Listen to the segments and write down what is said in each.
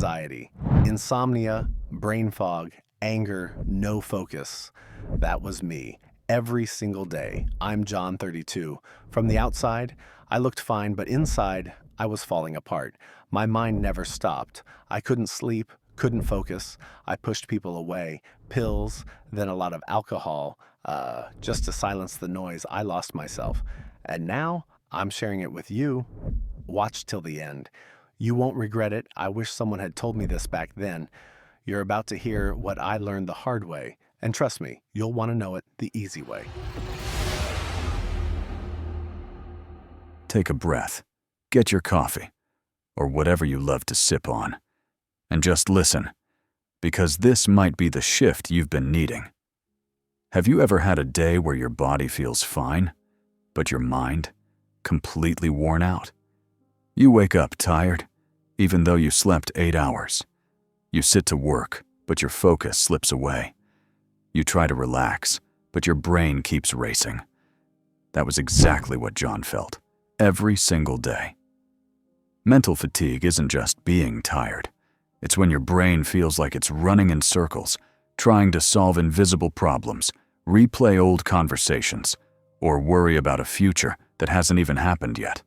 anxiety, insomnia, brain fog, anger, no focus. That was me. Every single day. I'm John, 32. From the outside, I looked fine, but inside, I was falling apart. My mind never stopped. I couldn't sleep, couldn't focus. I pushed people away. Pills, then a lot of alcohol, just to silence the noise. I lost myself. And now, I'm sharing it with you. Watch till the end. You won't regret it. I wish someone had told me this back then. You're about to hear what I learned the hard way. And trust me, you'll want to know it the easy way. Take a breath, get your coffee, or whatever you love to sip on, and just listen, because this might be the shift you've been needing. Have you ever had a day where your body feels fine, but your mind completely worn out? You wake up tired, even though you slept 8 hours. You sit to work, but your focus slips away. You try to relax, but your brain keeps racing. That was exactly what John felt, every single day. Mental fatigue isn't just being tired. It's when your brain feels like it's running in circles, trying to solve invisible problems, replay old conversations, or worry about a future that hasn't even happened yet.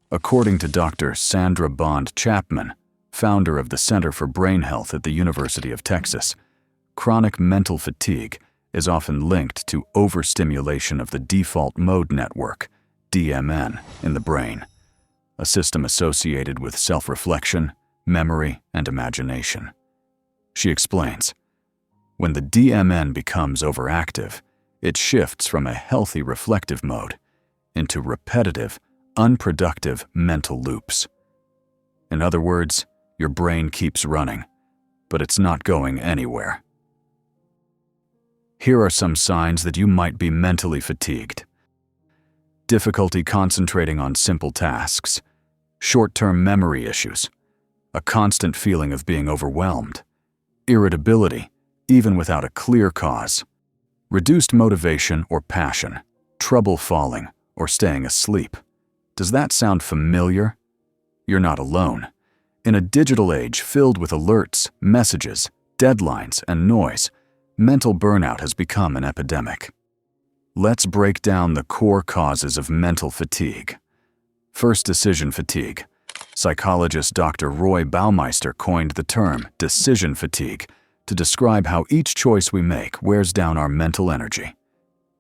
According to Dr. Sandra Bond Chapman, founder of the Center for Brain Health at the University of Texas, chronic mental fatigue is often linked to overstimulation of the default mode network, DMN, in the brain, a system associated with self-reflection, memory, and imagination. She explains, when the DMN becomes overactive, it shifts from a healthy reflective mode into repetitive, unproductive mental loops. In other words, your brain keeps running, but it's not going anywhere. Here are some signs that you might be mentally fatigued. Difficulty concentrating on simple tasks, short-term memory issues, a constant feeling of being overwhelmed, irritability, even without a clear cause, reduced motivation or passion, trouble falling or staying asleep. Does that sound familiar? You're not alone. In a digital age filled with alerts, messages, deadlines, and noise, mental burnout has become an epidemic. Let's break down the core causes of mental fatigue. First, decision fatigue. Psychologist Dr. Roy Baumeister coined the term decision fatigue to describe how each choice we make wears down our mental energy.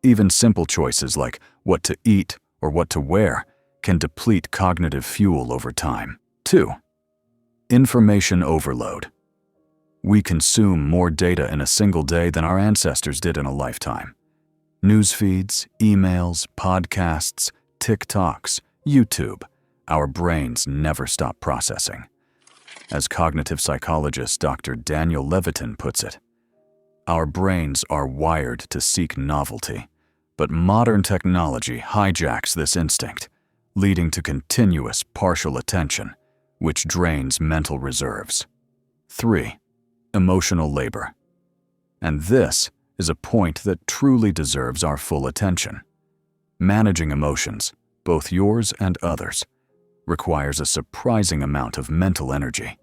Even simple choices like what to eat or what to wear can deplete cognitive fuel over time. 2. Information overload. We consume more data in a single day than our ancestors did in a lifetime. News feeds, emails, podcasts, TikToks, YouTube. Our brains never stop processing. As cognitive psychologist Dr. Daniel Levitin puts it, our brains are wired to seek novelty, but modern technology hijacks this instinct, leading to continuous partial attention, which drains mental reserves. 3. Emotional labor. And this is a point that truly deserves our full attention. Managing emotions, both yours and others, requires a surprising amount of mental energy.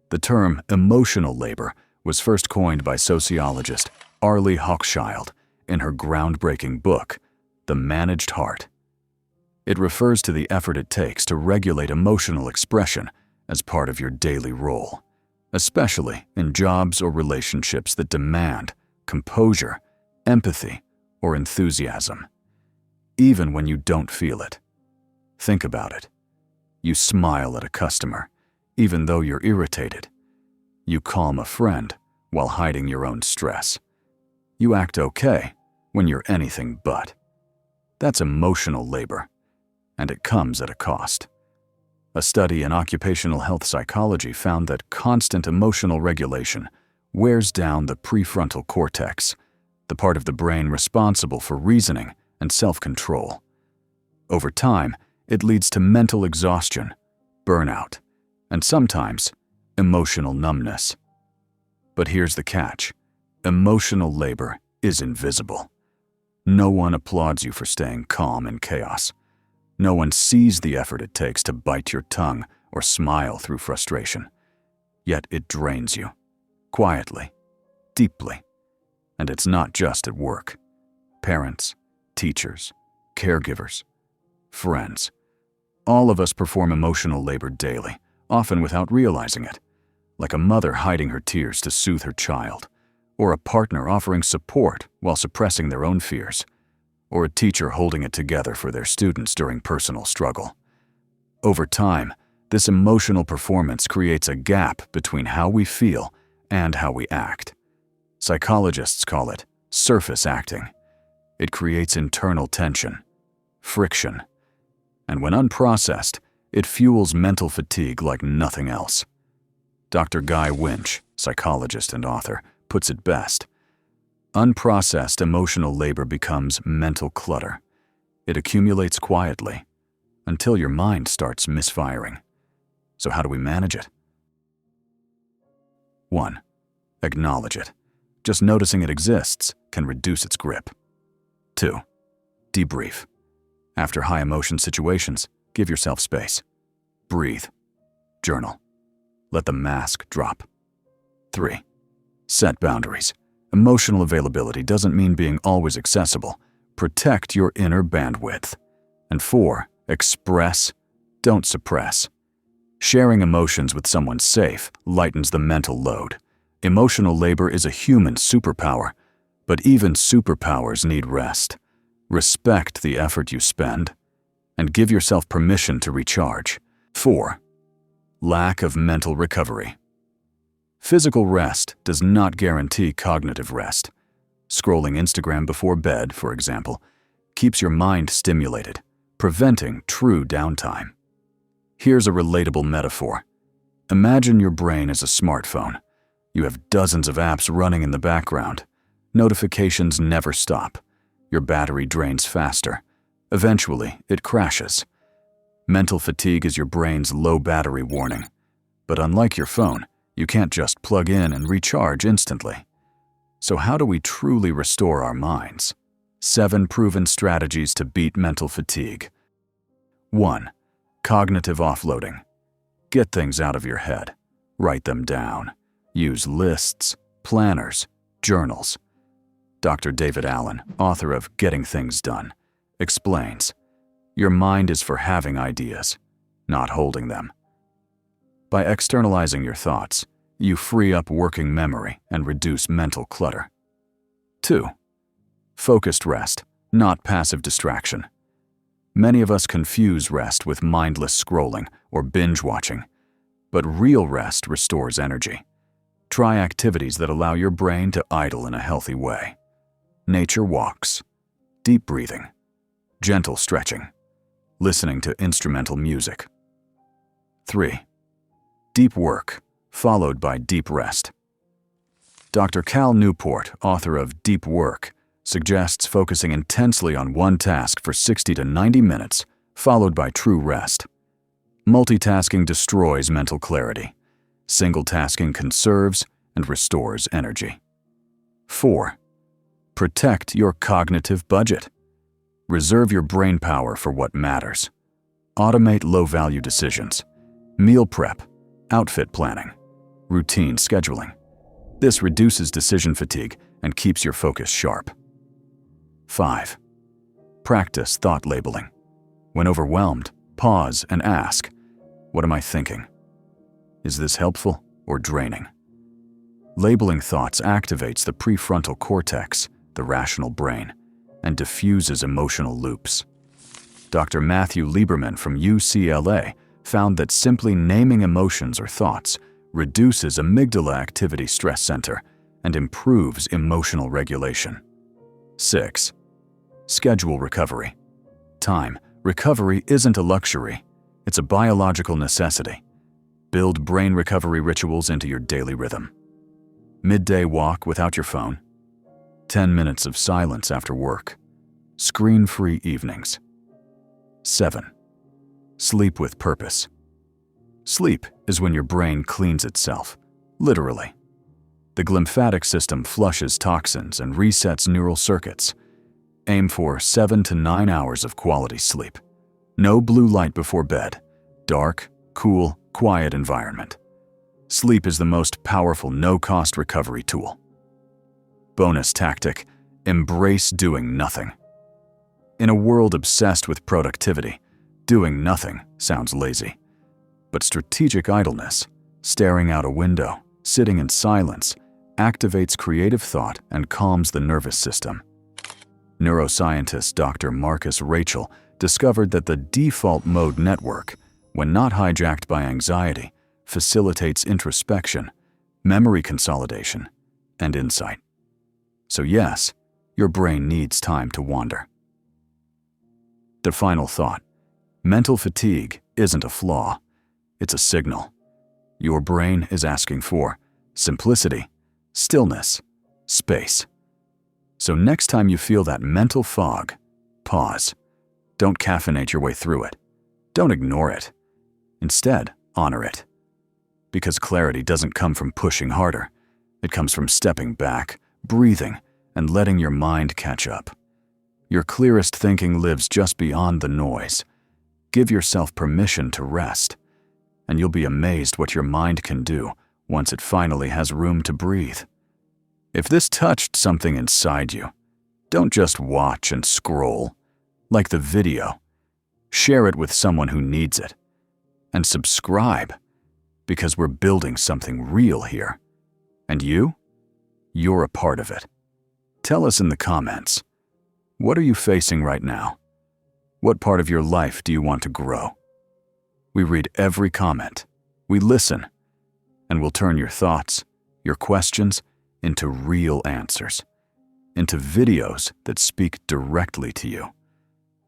The term emotional labor was first coined by sociologist Arlie Hochschild in her groundbreaking book, The Managed Heart. It refers to the effort it takes to regulate emotional expression as part of your daily role, especially in jobs or relationships that demand composure, empathy, or enthusiasm, even when you don't feel it. Think about it. You smile at a customer, even though you're irritated. You calm a friend while hiding your own stress. You act okay when you're anything but. That's emotional labor, and it comes at a cost. A study in occupational health psychology found that constant emotional regulation wears down the prefrontal cortex, the part of the brain responsible for reasoning and self-control. Over time, it leads to mental exhaustion, burnout, and sometimes emotional numbness. But here's the catch. Emotional labor is invisible. No one applauds you for staying calm in chaos. No one sees the effort it takes to bite your tongue or smile through frustration. Yet it drains you, quietly, deeply. And it's not just at work. Parents, teachers, caregivers, friends. All of us perform emotional labor daily, often without realizing it, like a mother hiding her tears to soothe her child, or a partner offering support while suppressing their own fears, or a teacher holding it together for their students during personal struggle. Over time, this emotional performance creates a gap between how we feel and how we act. Psychologists call it surface acting. It creates internal tension, friction, and when unprocessed, it fuels mental fatigue like nothing else. Dr. Guy Winch, psychologist and author, puts it best. Unprocessed emotional labor becomes mental clutter. It accumulates quietly until your mind starts misfiring. So how do we manage it? 1. Acknowledge it. Just noticing it exists can reduce its grip. 2. Debrief. After high emotion situations, give yourself space. Breathe. Journal. Let the mask drop. 3. Set boundaries. Emotional availability doesn't mean being always accessible. Protect your inner bandwidth. And 4. Express. Don't suppress. Sharing emotions with someone safe lightens the mental load. Emotional labor is a human superpower, but even superpowers need rest. Respect the effort you spend, and give yourself permission to recharge. 4. Lack of mental recovery. Physical rest does not guarantee cognitive rest. Scrolling Instagram before bed, for example, keeps your mind stimulated, preventing true downtime. Here's a relatable metaphor. Imagine your brain as a smartphone. You have dozens of apps running in the background. Notifications never stop. Your battery drains faster. Eventually, it crashes. Mental fatigue is your brain's low battery warning. But unlike your phone, you can't just plug in and recharge instantly. So how do we truly restore our minds? 7 proven strategies to beat mental fatigue. 1. Cognitive offloading. Get things out of your head. Write them down. Use lists, planners, journals. Dr. David Allen, author of Getting Things Done, explains, your mind is for having ideas, not holding them. By externalizing your thoughts, you free up working memory and reduce mental clutter. 2. Focused rest, not passive distraction. Many of us confuse rest with mindless scrolling or binge watching, but real rest restores energy. Try activities that allow your brain to idle in a healthy way. Nature walks, deep breathing, gentle stretching, listening to instrumental music. 3. Deep work, followed by deep rest. Dr. Cal Newport, author of Deep Work, suggests focusing intensely on one task for 60 to 90 minutes, followed by true rest. Multitasking destroys mental clarity. Single tasking conserves and restores energy. 4. Protect your cognitive budget. Reserve your brain power for what matters. Automate low-value decisions. Meal prep, outfit planning, routine scheduling. This reduces decision fatigue and keeps your focus sharp. 5. Practice thought labeling. When overwhelmed, pause and ask, what am I thinking? Is this helpful or draining? Labeling thoughts activates the prefrontal cortex, the rational brain, and diffuses emotional loops. Dr. Matthew Lieberman from UCLA found that simply naming emotions or thoughts reduces amygdala activity stress center and improves emotional regulation. 6. Schedule recovery. Time. Recovery isn't a luxury. It's a biological necessity. Build brain recovery rituals into your daily rhythm. Midday walk without your phone. 10 minutes of silence after work. Screen-free evenings. 7. Sleep with purpose. Sleep is when your brain cleans itself, literally. The glymphatic system flushes toxins and resets neural circuits. Aim for 7 to 9 hours of quality sleep. No blue light before bed. Dark, cool, quiet environment. Sleep is the most powerful no-cost recovery tool. Bonus tactic: embrace doing nothing. In a world obsessed with productivity, doing nothing sounds lazy. But strategic idleness, staring out a window, sitting in silence, activates creative thought and calms the nervous system. Neuroscientist Dr. Marcus Rachel discovered that the default mode network, when not hijacked by anxiety, facilitates introspection, memory consolidation, and insight. So yes, your brain needs time to wander. The final thought: mental fatigue isn't a flaw, it's a signal. Your brain is asking for simplicity, stillness, space. So next time you feel that mental fog, pause. Don't caffeinate your way through it. Don't ignore it. Instead, honor it. Because clarity doesn't come from pushing harder. It comes from stepping back, breathing, and letting your mind catch up. Your clearest thinking lives just beyond the noise. Give yourself permission to rest, and you'll be amazed what your mind can do once it finally has room to breathe. If this touched something inside you, don't just watch and scroll. Like the video, share it with someone who needs it. And subscribe, because we're building something real here. And you're a part of it. Tell us in the comments, what are you facing right now? What part of your life do you want to grow? We read every comment, we listen, and we'll turn your thoughts, your questions, into real answers, into videos that speak directly to you.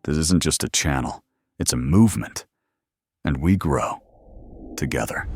This isn't just a channel, it's a movement, and we grow together.